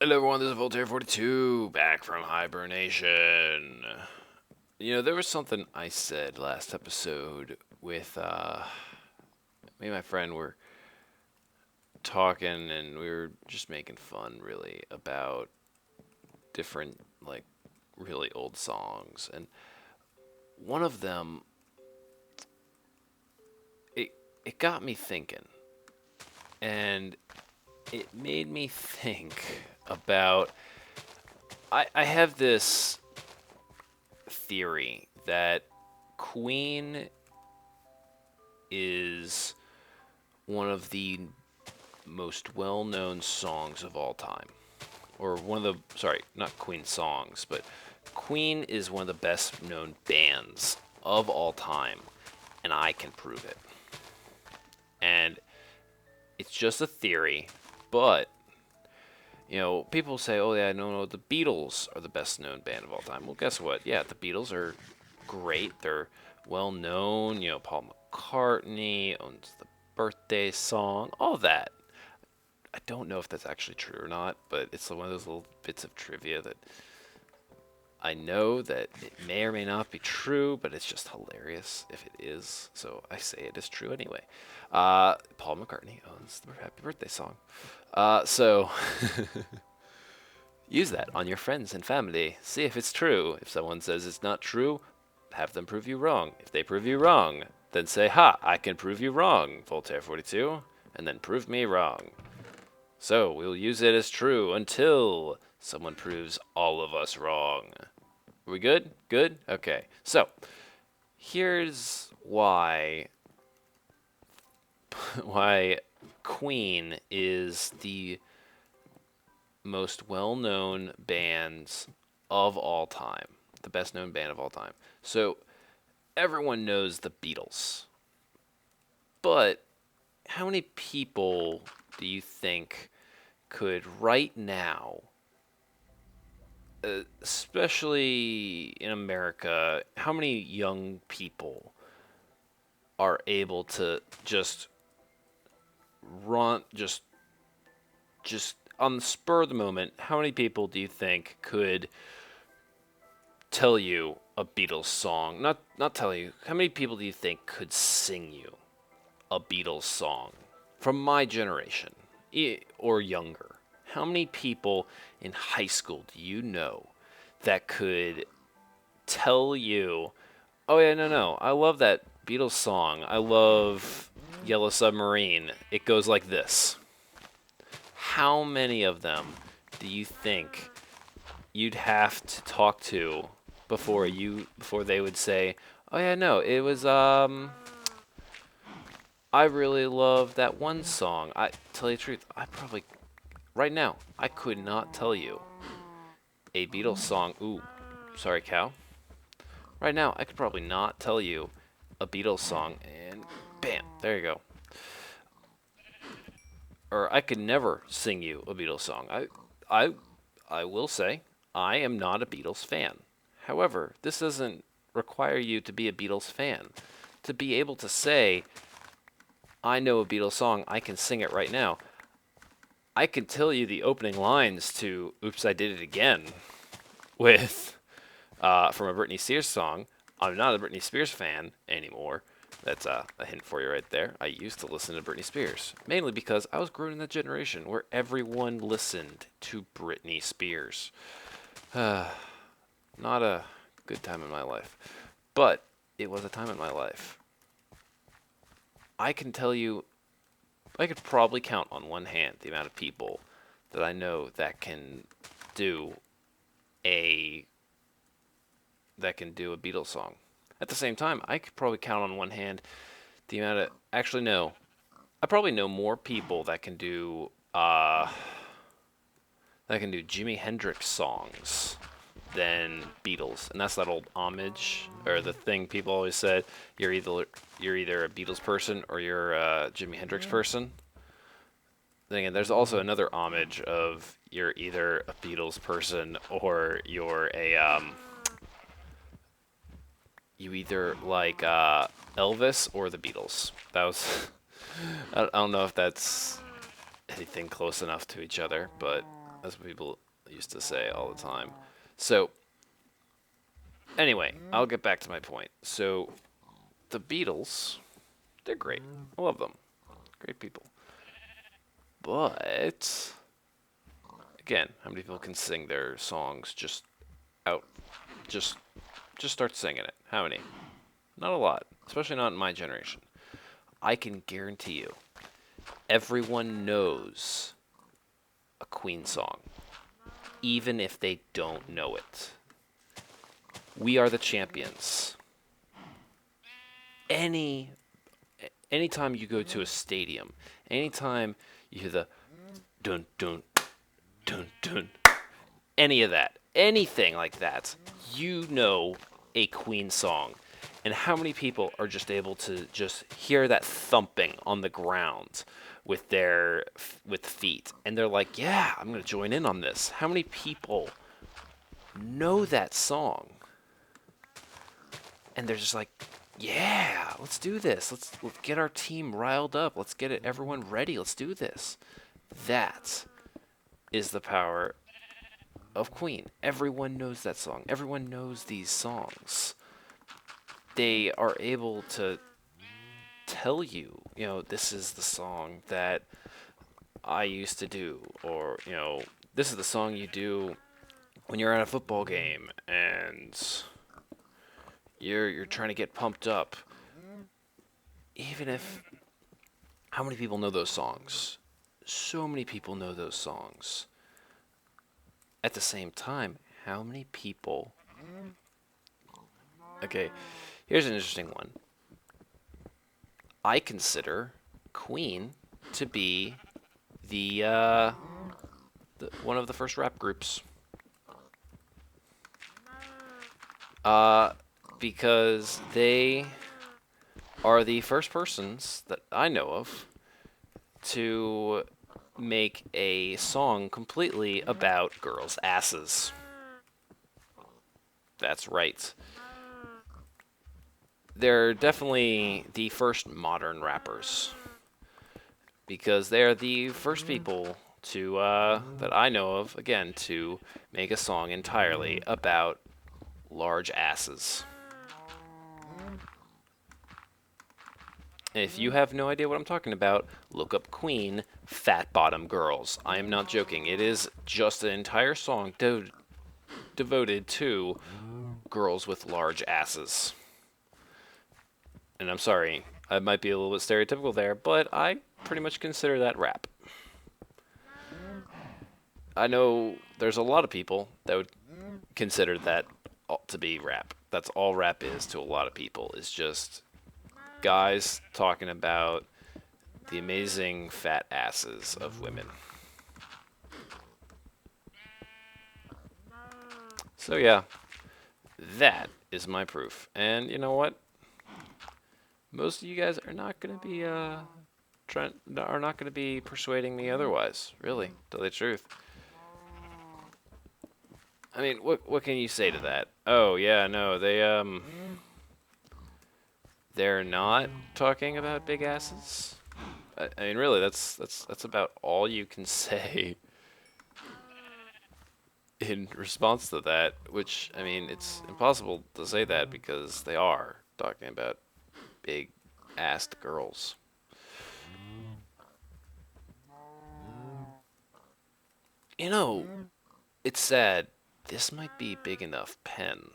Hello everyone, this is Voltair42, back from hibernation. You know, there was something I said last episode with, me and my friend were talking and we were just making fun, really, about different, like, really old songs. And one of them, it, it got me thinking. And it made me think about, I have this theory that Queen is one of the most well-known songs of all time. Or one of the, sorry, not Queen songs, but Queen is one of the best known bands of all time, and I can prove it. And it's just a theory, but you know, people say, "Oh yeah, no, the Beatles are the best known band of all time." Well, guess what? Yeah, the Beatles are great. They're well known. You know, Paul McCartney owns the birthday song, all that. I don't know if that's actually true or not, but it's one of those little bits of trivia that I know that it may or may not be true, but it's just hilarious if it is. So I say it is true anyway. Paul McCartney owns the Happy Birthday song. So use that on your friends and family. See if it's true. If someone says it's not true, have them prove you wrong. If they prove you wrong, then say, "Ha, I can prove you wrong, Voltaire42, and then prove me wrong." So we'll use it as true until someone proves all of us wrong. Are we good? Good? Okay. So here's why Queen is the most well-known bands of all time, the best known band of all time. So everyone knows the Beatles, but how many people do you think could right now, especially in America, how many young people are able to just run, just on the spur of the moment, how many people do you think could tell you a Beatles song? Not tell you. How many people do you think could sing you a Beatles song from my generation or younger? How many people in high school do you know that could tell you, "Oh yeah, no, I love that Beatles song. I love Yellow Submarine. It goes like this." How many of them do you think you'd have to talk to before they would say, "Oh yeah, no, it was I really love that one song." I tell you the truth, I probably right now I could not tell you a Beatles song. Ooh, sorry, cow. Right now I could probably not tell you a Beatles song, and bam, there you go. Or I could never sing you a Beatles song. I, I will say I am not a Beatles fan. However, this doesn't require you to be a Beatles fan. To be able to say, "I know a Beatles song, I can sing it right now." I can tell you the opening lines to "Oops, I Did It Again" with from a Britney Spears song. I'm not a Britney Spears fan anymore. That's a hint for you right there. I used to listen to Britney Spears, mainly because I was growing in that generation where everyone listened to Britney Spears. Not a good time in my life, but it was a time in my life. I can tell you, I could probably count on one hand the amount of people that I know do a that can do a Beatles song. At the same time, I could probably count on one hand the amount of actually no, I probably know more people that can do Jimi Hendrix songs than Beatles, and that's that old homage or the thing people always said: you're either a Beatles person or you're a Jimi Hendrix person. Then again, there's also another homage of you're either a Beatles person or you either like Elvis or the Beatles. That was I don't know if that's anything close enough to each other, but That's what people used to say all the time. So, anyway, I'll get back to my point. So, the Beatles, they're great. I love them. Great people. But, again, how many people can sing their songs just out? Just, just start singing it. How many? Not a lot. Especially not in my generation. I can guarantee you, everyone knows a Queen song, even if they don't know it. We Are the Champions. Anytime you go to a stadium, anytime you hear the dun dun dun dun, any of that, anything like that, you know a Queen song. And how many people are just able to just hear that thumping on the ground with their feet, and they're like, "Yeah, I'm gonna join in on this." How many people know that song, and they're just like, "Yeah, let's do this. Let's get our team riled up. Let's get everyone ready. Let's do this." That is the power of Queen. Everyone knows that song. Everyone knows these songs. They are able to tell you, this is the song that I used to do, or, this is the song you do when you're at a football game and you're trying to get pumped up. Even if, how many people know those songs? So many people know those songs. At the same time, how many people... Okay, here's an interesting one. I consider Queen to be the one of the first rap groups. Because they are the first persons that I know of to make a song completely about girls' asses. That's right. They're definitely the first modern rappers, because they're the first people to that I know of, again, to make a song entirely about large asses. If you have no idea what I'm talking about, look up Queen, Fat Bottom Girls. I am not joking. It is just an entire song devoted to girls with large asses. And I'm sorry, I might be a little bit stereotypical there, but I pretty much consider that rap. I know there's a lot of people that would consider that to be rap. That's all rap is to a lot of people. It's just guys talking about the amazing fat asses of women. So yeah, that is my proof. And you know what? Most of you guys are not going to be are not going to be persuading me otherwise. Really, to tell the truth. I mean, what can you say to that? Oh yeah, no, they're not talking about big asses. I mean, really, that's about all you can say in response to that. Which, I mean, it's impossible to say that because they are talking about big-assed girls. You know, it's sad. This might be big enough pen.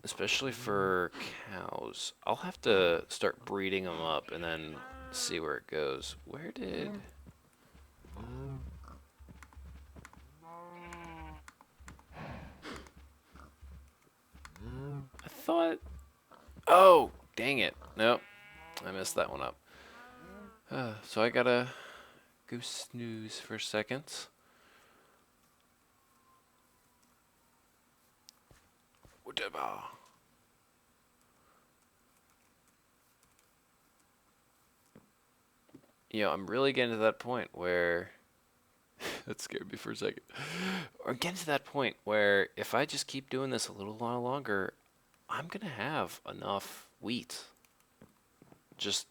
Especially for cows. I'll have to start breeding them up and then see where it goes. Where did... I thought... Oh, dang it. Nope. I messed that one up. So I gotta go snooze for a second. Whatever. I'm really getting to that point where... that scared me for a second. I'm getting to that point where if I just keep doing this a little while longer, I'm going to have enough wheat. Just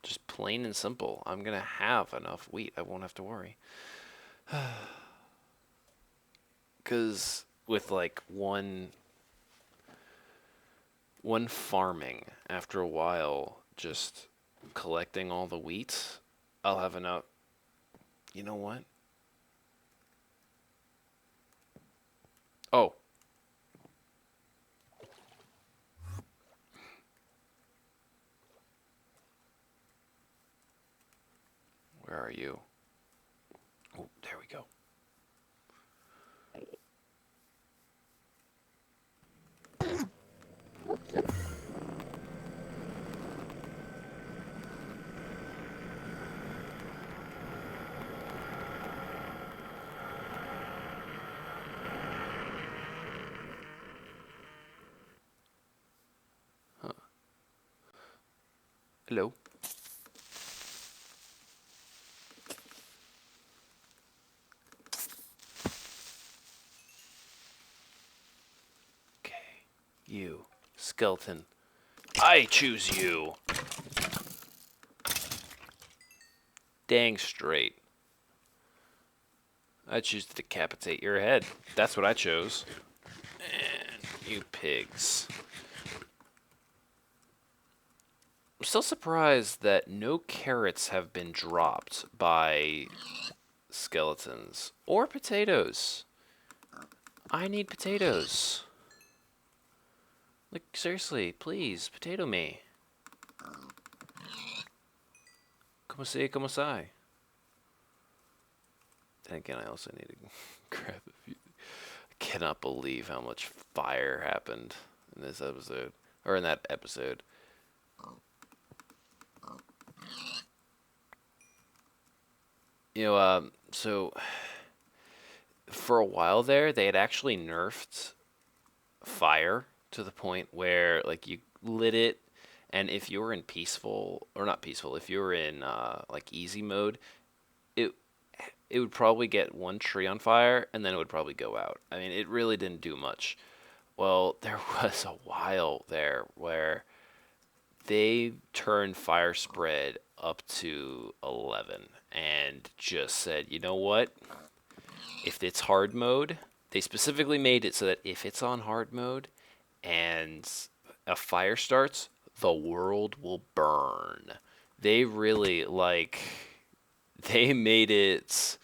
Just plain and simple. I'm gonna have enough wheat. I won't have to worry. Because with like one farming, after a while, just collecting all the wheat, I'll have enough. You know what? Oh, where are you? Oh, there we go. Huh. Hello. Okay. You, skeleton. I choose you. Dang straight. I choose to decapitate your head. That's what I chose. And you pigs. I'm still surprised that no carrots have been dropped by skeletons. Or potatoes. I need potatoes. Like, seriously, please, potato me. Como se, como sai. And again, I also need to grab a few. I cannot believe how much fire happened in this episode. Or in that episode. You know, so for a while there, they had actually nerfed fire to the point where, like, you lit it, and if you were in peaceful, or not peaceful, if you were in, like, easy mode, it it would probably get one tree on fire, and then it would probably go out. I mean, it really didn't do much. Well, there was a while there where they turned fire spread up to 11 and just said, you know what? If it's hard mode, they specifically made it so that if it's on hard mode and a fire starts, the world will burn. They really they made it.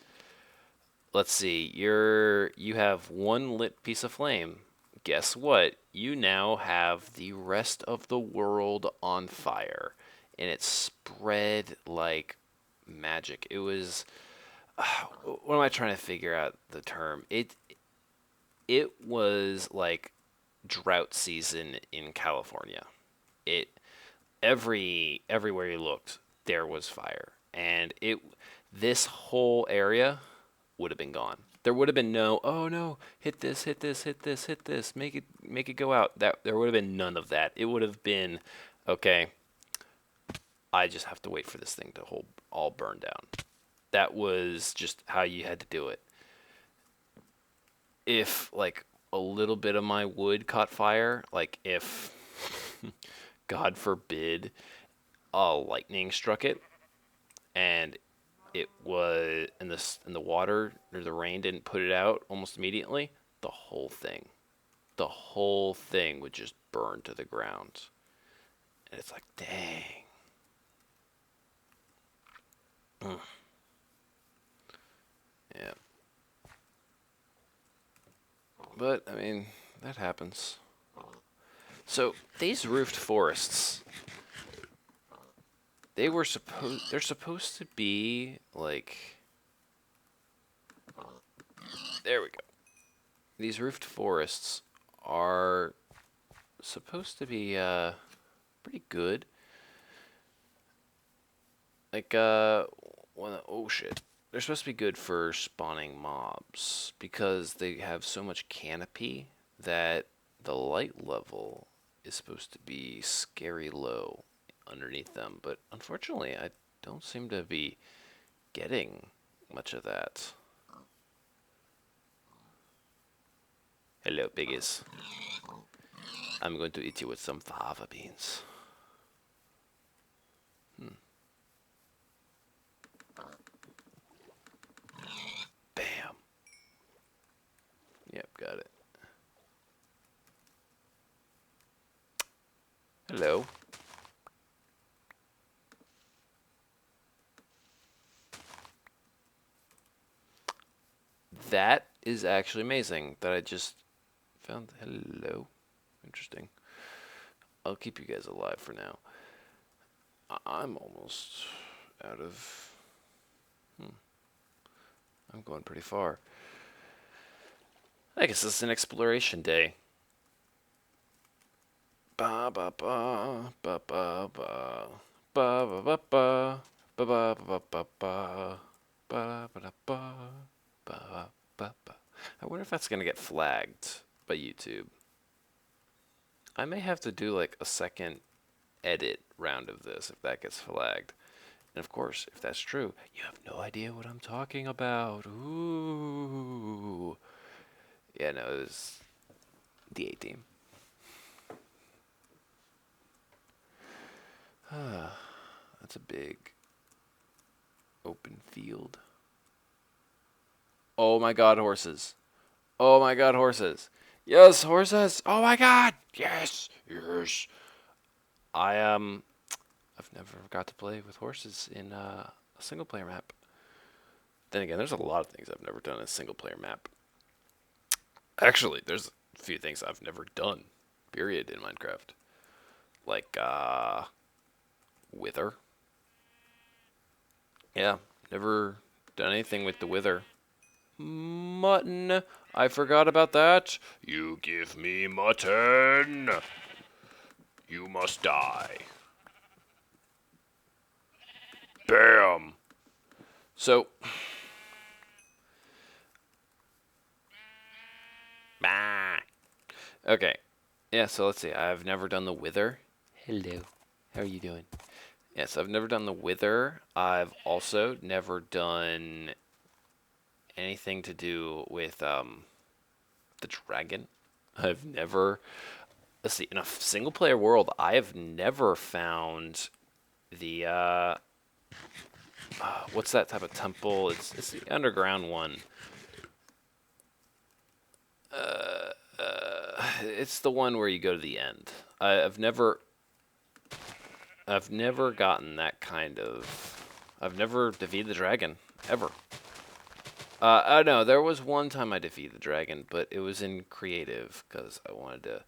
Let's see. You have one lit piece of flame. Guess what? You now have the rest of the world on fire, and it spread like magic. It was what am I trying to figure out the term? It was like drought season in California. It everywhere you looked, there was fire, and it this whole area would have been gone. There would have been no, oh no, hit this, hit this, hit this, hit this, make it go out. That there would have been none of that. It would have been, okay, I just have to wait for this thing to all burn down. That was just how you had to do it. If like a little bit of my wood caught fire, like if God forbid a lightning struck it and it was and the water or the rain didn't put it out almost immediately, the whole thing would just burn to the ground. And it's like, dang. Yeah. But I mean, that happens. So these roofed forests, they're supposed to be like, there we go. These roofed forests are supposed to be pretty good. Like oh shit. They're supposed to be good for spawning mobs because they have so much canopy that the light level is supposed to be scary low underneath them, but unfortunately I don't seem to be getting much of that. Hello, piggies. I'm going to eat you with some fava beans. That is actually amazing that I just found. Hello. Interesting. I'll keep you guys alive for now. I'm almost out of... I'm going pretty far. I guess this is an exploration day. Ba ba ba ba ba ba ba ba ba ba ba ba ba ba ba ba ba ba ba ba. I wonder if that's gonna get flagged by YouTube. I may have to do like a second edit round of this if that gets flagged. And of course, if that's true, you have no idea what I'm talking about. Ooh. Yeah, no, it was the A team. That's a big open field. Oh my god, horses. Oh my god, horses. Yes, horses. Oh my god. Yes. Yes. I've never got to play with horses in a single player map. Then again, there's a lot of things I've never done in a single player map. Actually, there's a few things I've never done, period, in Minecraft. Like, Wither. Yeah, never done anything with the Wither. Mutton. I forgot about that. You give me mutton. You must die. Bam. So. Bah. Okay. Yeah, so let's see. I've never done the Wither. Hello. How are you doing? Yes, I've never done the Wither. I've also never done anything to do with the dragon. I've never... Let's see. In a single player world, I have never found the... what's that type of temple? It's the underground one. It's the one where you go to the end. I've never gotten that kind of... I've never defeated the dragon, ever. I know, there was one time I defeated the dragon, but it was in creative, because I wanted to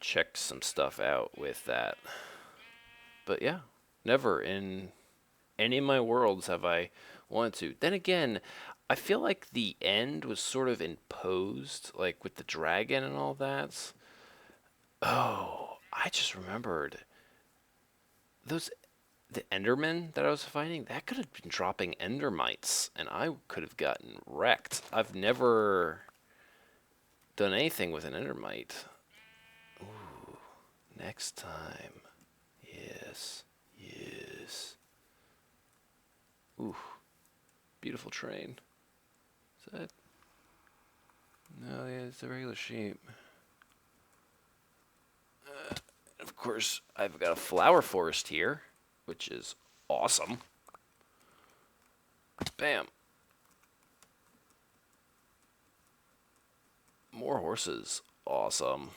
check some stuff out with that. But yeah, never in any of my worlds have I wanted to. Then again, I feel like the end was sort of imposed, like with the dragon and all that. Oh, I just remembered. The Enderman that I was fighting, that could have been dropping Endermites, and I could have gotten wrecked. I've never done anything with an Endermite. Ooh, next time. Yes, yes. Ooh, beautiful train. Is that? No, yeah, it's a regular sheep. Of course, I've got a flower forest here, which is awesome. Bam. More horses. Awesome.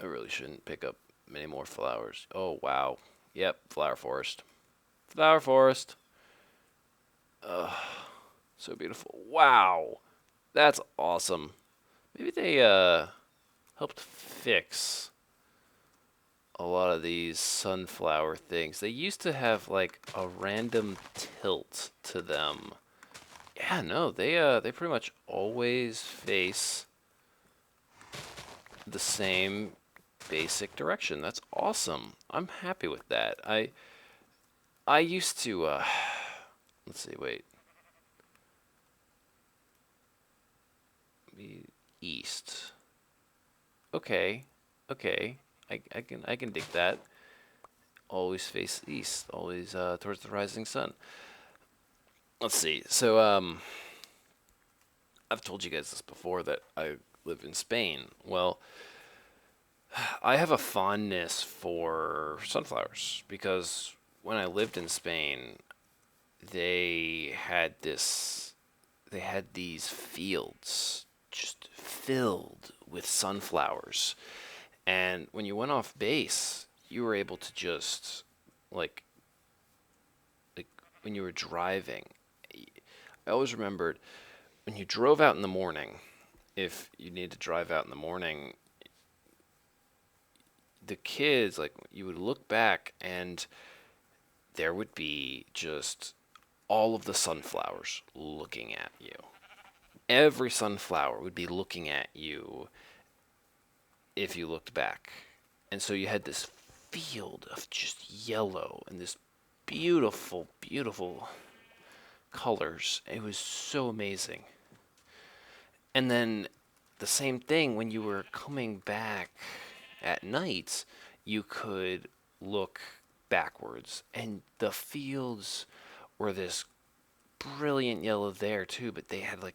I really shouldn't pick up many more flowers. Oh, wow. Yep, flower forest. Flower forest. Ugh, so beautiful. Wow. That's awesome. Maybe they helped fix a lot of these sunflower things. They used to have like a random tilt to them. Yeah, no, they pretty much always face the same basic direction. That's awesome. I'm happy with that. I used to let's see, wait. East. Okay. Okay. I can dig that. Always face east, always towards the rising sun. Let's see. So I've told you guys this before that I live in Spain. Well, I have a fondness for sunflowers because when I lived in Spain, they had these fields just filled with sunflowers. And when you went off base, you were able to just like when you were driving, I always remembered when you drove out in the morning, if you need to drive out in the morning, the kids, like, you would look back and there would be just all of the sunflowers looking at you. Every sunflower would be looking at you if you looked back. And so you had this field of just yellow and this beautiful, beautiful colors. It was so amazing. And then the same thing when you were coming back at night, you could look backwards and the fields were this brilliant yellow there too, but they had like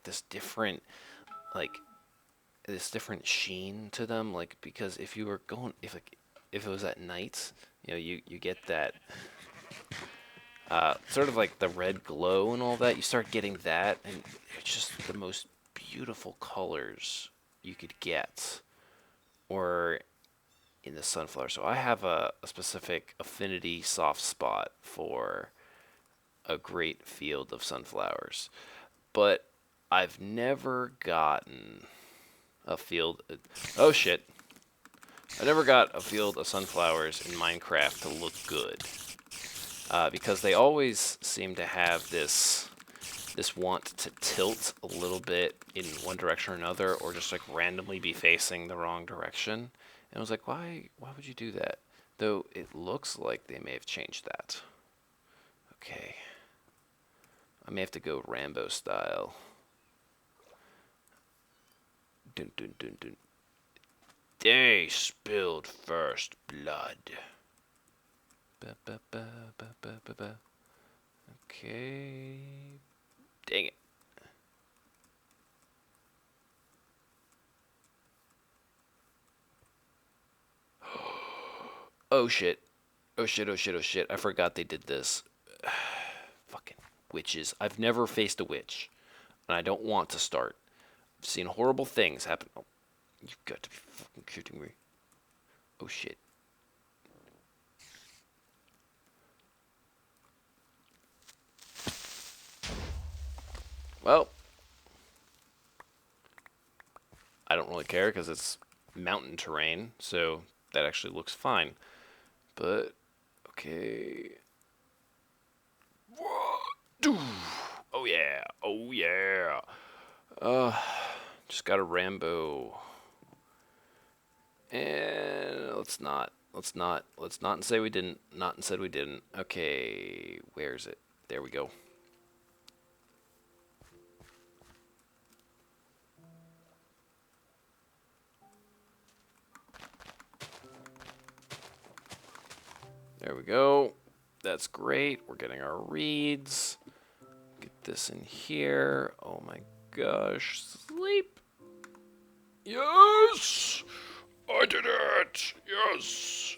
like this different sheen to them, like, because if you were going, if it was at night, you get that sort of like the red glow and all that. You start getting that, and it's just the most beautiful colors you could get, or in the sunflower. So I have a specific affinity soft spot for a great field of sunflowers, but I've never gotten a field. Oh shit! I never got a field of sunflowers in Minecraft to look good, because they always seem to have this want to tilt a little bit in one direction or another, or just like randomly be facing the wrong direction. And I was like, why would you do that? Though it looks like they may have changed that. Okay. I may have to go Rambo style. Dun dun dun dun. They spilled first blood. Ba, ba, ba, ba, ba, ba, ba. Okay. Dang it. Oh shit. Oh shit, oh shit, oh shit. I forgot they did this. Fucking witches. I've never faced a witch, and I don't want to start. I've seen horrible things happen. Oh, you've got to be fucking kidding me. Oh shit. Well, I don't really care because it's mountain terrain, so that actually looks fine. But, okay. Oh yeah, oh yeah. Just got a Rambo. And let's not and say we didn't, not and said we didn't. Okay, where is it? There we go. There we go. That's great. We're getting our reeds. Get this in here. Oh my gosh. Sleep. Yes! I did it! Yes!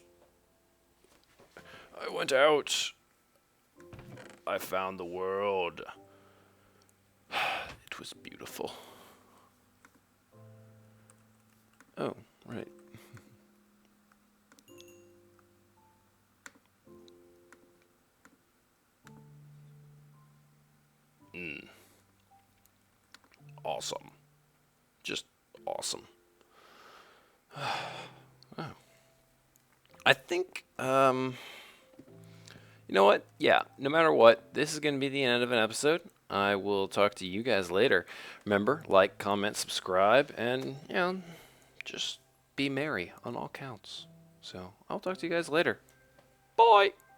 I went out. I found the world. It was beautiful. Oh, right. Awesome. Just awesome. Oh. I think, you know what? Yeah, no matter what, this is going to be the end of an episode. I will talk to you guys later. Remember, like, comment, subscribe, and, just be merry on all counts. So, I'll talk to you guys later. Bye!